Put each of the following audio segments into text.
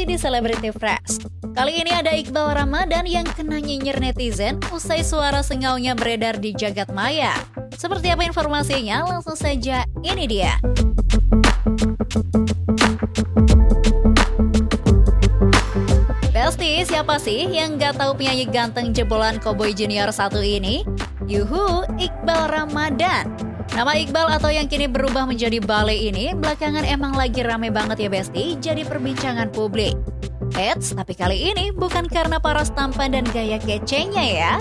masih di Celebrity Fresh. Kali ini ada Iqbal Ramadan yang kena nyinyir netizen usai suara sengaunya beredar di jagat maya. Seperti apa informasinya? Langsung saja, ini dia. Besti, siapa sih yang gak tahu penyanyi ganteng jebolan Cowboy Junior satu ini? Yuhu, Iqbal Ramadan. Nama Iqbal atau yang kini berubah menjadi Bale ini belakangan emang lagi rame banget ya Besti, jadi perbincangan publik. Eits, tapi kali ini bukan karena paras tampan dan gaya kecenya ya,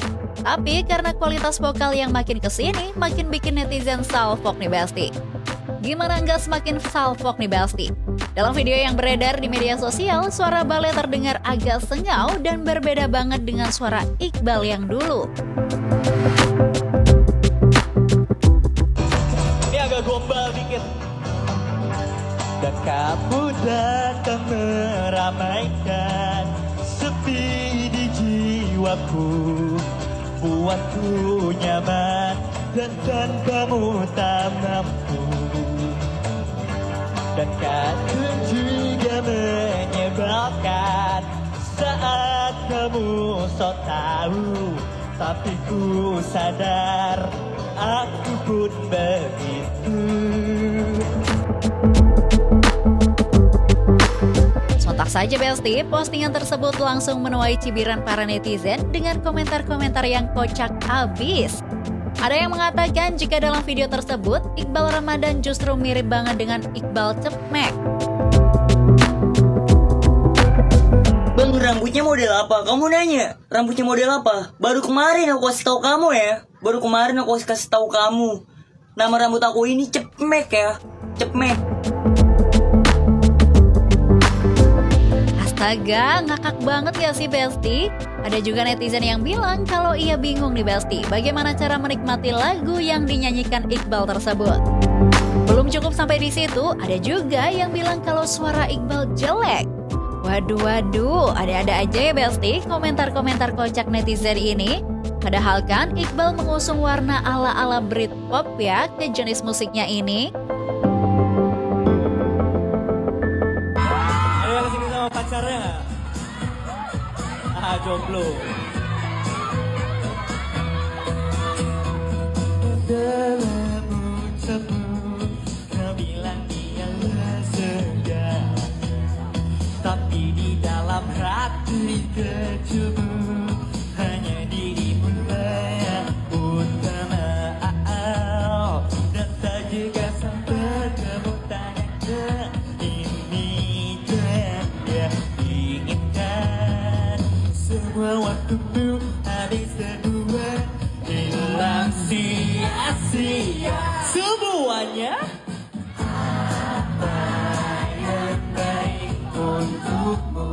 tapi karena kualitas vokal yang makin kesini makin bikin netizen salfok nih Besti. Gimana nggak semakin salfok nih Besti? Dalam video yang beredar di media sosial, suara Bale terdengar agak sengau dan berbeda banget dengan suara Iqbal yang dulu. Agak gombal dikit. Dan kamu datang meramaikan sepi di jiwaku, buatku nyaman dan tanpamu tak mampu. Dan kau juga menyebalkan saat kamu sok tahu, tapi ku sadar aku pun begitu. Sontak saja Besti, postingan tersebut langsung menuai cibiran para netizen dengan komentar-komentar yang kocak abis. Ada yang mengatakan jika dalam video tersebut, Iqbal Ramadan justru mirip banget dengan Iqbal Cepmek. Bang, rambutnya model apa? Kamu nanya, rambutnya model apa? Baru kemarin aku kasih tahu kamu ya. Kasih tahu kamu. Nama rambut aku ini Cepmek ya. Cepmek. Astaga, ngakak banget ya si Besti. Ada juga netizen yang bilang kalau ia bingung nih Besti, bagaimana cara menikmati lagu yang dinyanyikan Iqbal tersebut. Belum cukup sampai di situ, ada juga yang bilang kalau suara Iqbal jelek. Waduh, ada-ada aja ya Besti komentar-komentar kocak netizen ini. Padahal kan Iqbal mengusung warna ala-ala Britpop ya ke jenis musiknya ini. Ada yang kesini sama pacarnya nggak? Jomblo. Dalam ucapmu kau bilang dialah segalanya, tapi di dalam hati kecilmu hanya dirimu yang utama. Dan tak juga sampai kamu tanyakan ini dan dia inginkan. Semua waktumu habis berdua, hilang sia-sia semuanya. Apa yang baik untukmu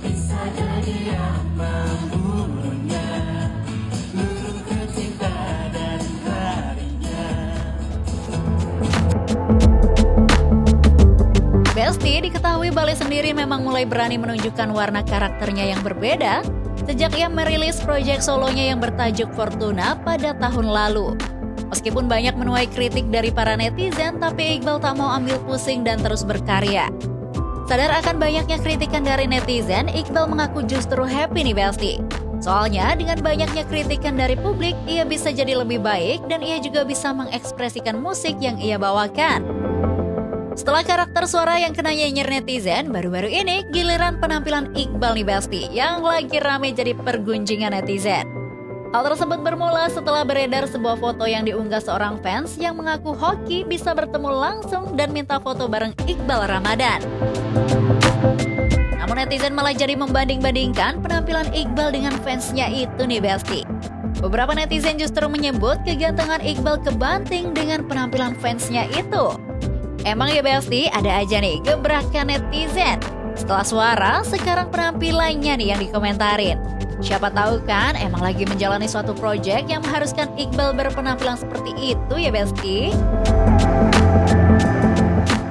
bisa jadi yang membunuhnya, luruhkan cinta dan larinya. Besti, diketahui Bale sendiri memang mulai berani menunjukkan warna karakternya yang berbeda sejak ia merilis proyek solonya yang bertajuk Fortuna pada tahun lalu. Meskipun banyak menuai kritik dari para netizen, tapi Iqbal tak mau ambil pusing dan terus berkarya. Sadar akan banyaknya kritikan dari netizen, Iqbal mengaku justru happy nih Besti. Soalnya dengan banyaknya kritikan dari publik, ia bisa jadi lebih baik dan ia juga bisa mengekspresikan musik yang ia bawakan. Setelah karakter suara yang kena nyinyir netizen, baru-baru ini giliran penampilan Iqbal nih Besti yang lagi rame jadi pergunjingan netizen. Hal tersebut bermula setelah beredar sebuah foto yang diunggah seorang fans yang mengaku hoki bisa bertemu langsung dan minta foto bareng Iqbal Ramadan. Namun netizen malah jadi membanding-bandingkan penampilan Iqbal dengan fansnya itu nih Besti. Beberapa netizen justru menyebut kegantengan Iqbal kebanting dengan penampilan fansnya itu. Emang ya Besti, ada aja nih gebrakan netizen. Setelah suara, sekarang penampilannya nih yang dikomentarin. Siapa tahu kan emang lagi menjalani suatu proyek yang mengharuskan Iqbal berpenampilan seperti itu ya Besti.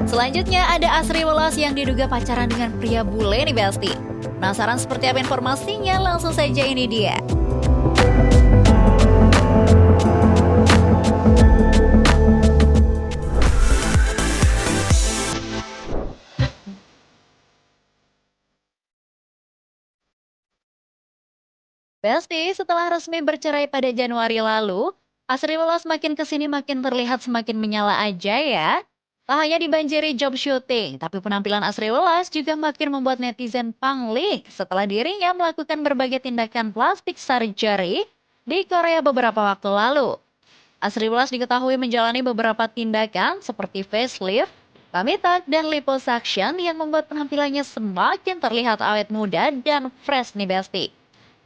Selanjutnya ada Asri Welas yang diduga pacaran dengan pria bule nih Besti. Penasaran seperti apa informasinya? Langsung saja ini dia. Besti, setelah resmi bercerai pada Januari lalu, Asri Welas makin kesini makin terlihat semakin menyala aja ya. Tak hanya dibanjiri job syuting, tapi penampilan Asri Welas juga makin membuat netizen pangling setelah dirinya melakukan berbagai tindakan plastik surgery di Korea beberapa waktu lalu. Asri Welas diketahui menjalani beberapa tindakan seperti facelift, tummy tuck, dan liposuction yang membuat penampilannya semakin terlihat awet muda dan fresh nih Besti.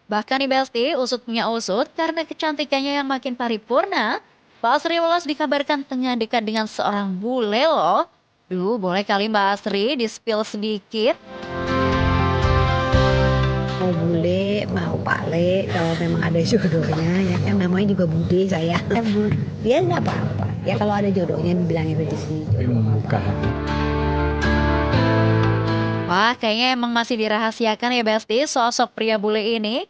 Bahkan nih Besti, usut punya usut karena kecantikannya yang makin paripurna, Mbak Asri Welas dikabarkan tengah dekat dengan seorang bule loh. Duh, boleh kali Mbak Asri di-spill sedikit? Mau bule, mau pale, kalau memang ada jodohnya, ya kan namanya juga bude saya. Ya nggak apa-apa. Ya kalau ada jodohnya dibilangin rezeki. Wah, kayaknya emang masih dirahasiakan ya Besti sosok pria bule ini.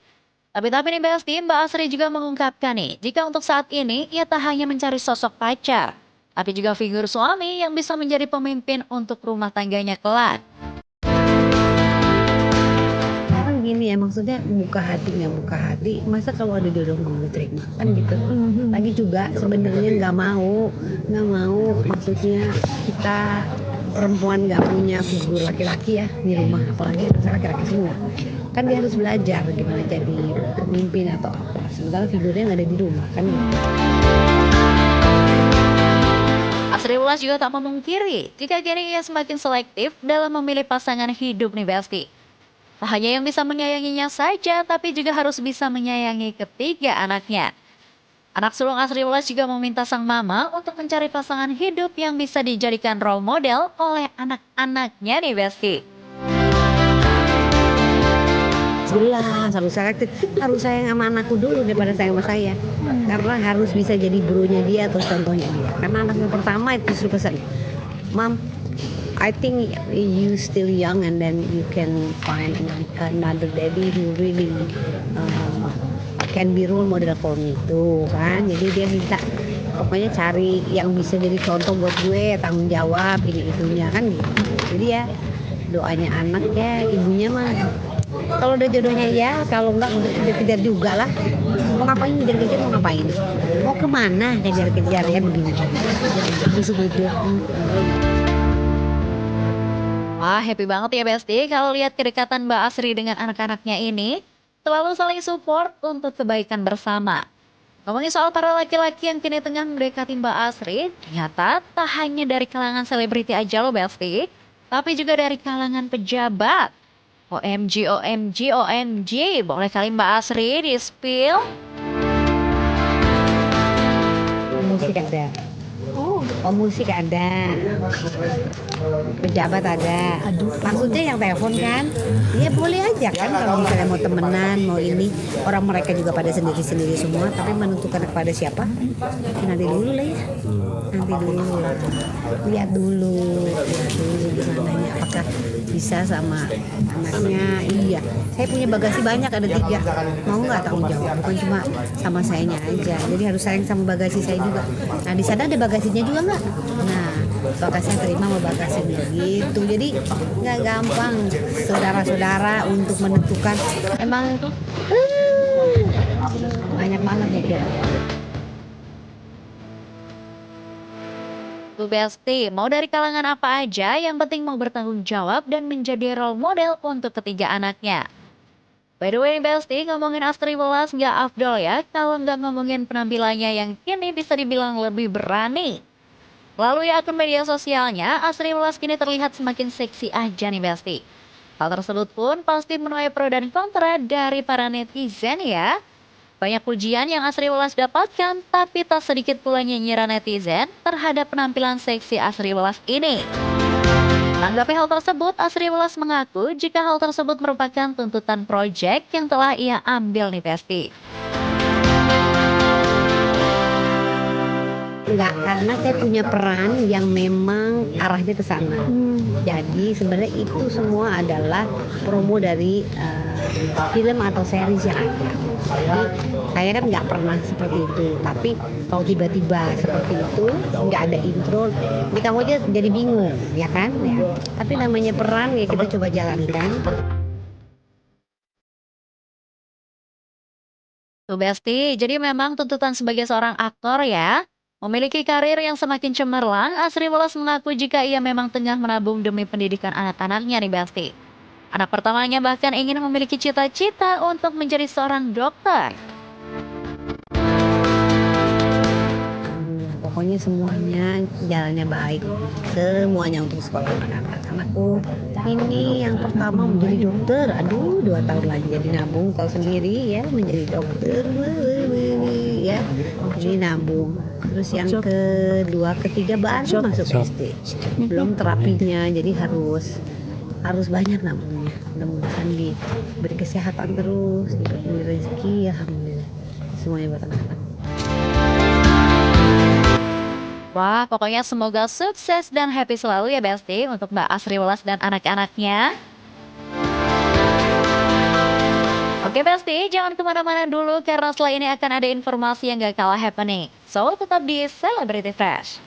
Tapi nih Besti, Mbak Asri juga mengungkapkan nih, jika untuk saat ini ia tak hanya mencari sosok pacar, tapi juga figur suami yang bisa menjadi pemimpin untuk rumah tangganya kelak. Sekarang gini ya, maksudnya buka hati nggak buka hati, masa kalau ada jodoh mau terima kan gitu. Lagi juga sebenarnya nggak mau, maksudnya kita perempuan nggak punya figur laki-laki ya di rumah, apalagi laki-laki semua. Kan dia harus belajar gimana jadi pemimpin atau apa. Sementara figurnya nggak ada di rumah kan gitu. Asri Welas juga tak memungkiri jika kini ia semakin selektif dalam memilih pasangan hidup nih Besti. Tak hanya yang bisa menyayanginya saja, tapi juga harus bisa menyayangi ketiga anaknya. Anak sulung Asri Welas juga meminta sang mama untuk mencari pasangan hidup yang bisa dijadikan role model oleh anak-anaknya nih Besti. Jelas harus selektif, harus sayang sama anakku dulu daripada sayang sama saya, karena harus bisa jadi gurunya dia atau contohnya dia. Karena anak yang pertama itu justru pesan, Mom, I think you still young and then you can find another daddy who really can be role model for me tuh kan. Jadi dia minta pokoknya cari yang bisa jadi contoh buat gue, tanggung jawab ini itunya kan gitu. Jadi ya doanya anak ya, ibunya mah kalau udah jodohnya ya, kalau enggak udah kejar juga lah. Mau ngapain kejar-kejar, mau ngapain, mau kemana kejar-kejar ya begini. Begitu. Wah, happy banget ya Besti kalau lihat kedekatan Mbak Asri dengan anak-anaknya ini selalu saling support untuk kebaikan bersama. Ngomongin soal para laki-laki yang kini tengah mendekati Mbak Asri, ternyata tak hanya dari kalangan selebriti aja loh Besti, tapi juga dari kalangan pejabat. OMG, OMG, OMG, boleh kali Mbak Asri di-spill? Musik ada. Oh musik ada, pejabat ada. Maksudnya yang telepon kan, ya boleh aja kan kalau misalnya mau temenan, mau ini. Orang mereka juga pada sendiri-sendiri semua, tapi menentukan kepada siapa, nanti dulu lah ya. Nanti dulu, lihat dulu gimananya, apakah bisa sama anaknya. Iya, saya punya bagasi banyak, ada 3. Mau nggak tanggung jawab? Bukan cuma sama sayanya aja. Jadi harus sayang sama bagasi saya juga. Nah di sana ada bagasinya juga nggak? Nah bagasinya terima sama bagasinya gitu. Jadi nggak gampang saudara-saudara untuk menentukan. Emang banyak banget ya. Bu Besti, mau dari kalangan apa aja, yang penting mau bertanggung jawab dan menjadi role model untuk ketiga anaknya. By the way Besti, ngomongin Asri Welas nggak afdol ya kalau nggak ngomongin penampilannya yang kini bisa dibilang lebih berani. Melalui akun media sosialnya, Asri Welas kini terlihat semakin seksi aja nih Besti. Hal tersebut pun pasti menuai pro dan kontra dari para netizen ya. Banyak pujian yang Asri Welas dapatkan, tapi tak sedikit pula nyinyiran netizen terhadap penampilan seksi Asri Welas ini. Menanggapi hal tersebut, Asri Welas mengaku jika hal tersebut merupakan tuntutan proyek yang telah ia ambil nih Besti. Enggak, karena saya punya peran yang memang arahnya ke sana. Jadi sebenarnya itu semua adalah promo dari film atau series yang ada. Jadi saya kan nggak pernah seperti itu. Tapi kalau tiba-tiba seperti itu, nggak ada intro, ini kamu aja jadi bingung, ya kan? Ya. Tapi namanya peran ya kita coba jalankan. Tuh Besti, jadi memang tuntutan sebagai seorang aktor ya. Memiliki karir yang semakin cemerlang, Asri Welas mengaku jika ia memang tengah menabung demi pendidikan anak-anaknya nih Besti. Anak pertamanya bahkan ingin memiliki cita-cita untuk menjadi seorang dokter. Pokoknya semuanya jalannya baik, semuanya untuk sekolah anak-anakku. Ini yang pertama menjadi dokter, aduh 2 tahun lagi jadi nabung tahu sendiri ya menjadi dokter, ya ini nabung. Terus yang kedua, ketiga baru masuk SD, belum terapinya, jadi harus banyak nabungnya. Mudah-mudahan diberi kesehatan terus, diberi rezeki, alhamdulillah semuanya buat anak-anak. Wah, pokoknya semoga sukses dan happy selalu ya Besti untuk Mbak Asri Welas dan anak-anaknya. Oke Besti, jangan kemana-mana dulu karena setelah ini akan ada informasi yang gak kalah happening. So, tetap di Celebrity Fresh.